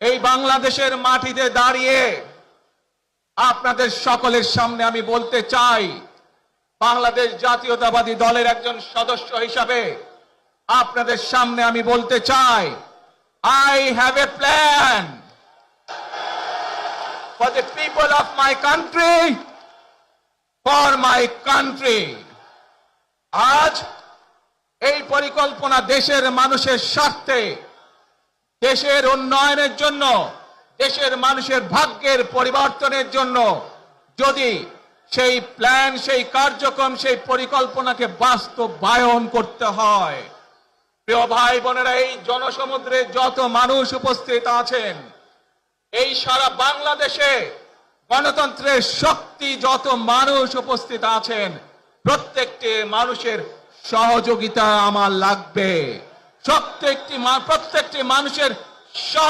এই বাংলাদেশের মাটিতে দাঁড়িয়ে আপনাদের সকলের সামনে আমি বলতে চাই, বাংলাদেশ জাতীয়তাবাদী দলের একজন সদস্য হিসাবে আপনাদের সামনে আমি বলতে চাই, I have a plan for the people of my country, for my country. আজ এই পরিকল্পনা দেশের মানুষের স্বার্থে, দেশের উন্নয়নের জন্য, দেশের মানুষের ভাগ্যের পরিবর্তনের জন্য যদি সেই প্ল্যান, সেই কার্যক্রম, সেই পরিকল্পনাকে বাস্তবায়ন করতে হয়, প্রিয় ভাই বোনেরা, এই জনসমুদ্রে যত মানুষ উপস্থিত আছেন, এই সারা বাংলাদেশে গণতন্ত্রের শক্তি যত মানুষ উপস্থিত আছেন, প্রত্যেকটি মানুষের সহযোগিতা আমার লাগবে। প্রত্যেকটি মানুষের সহযোগিতা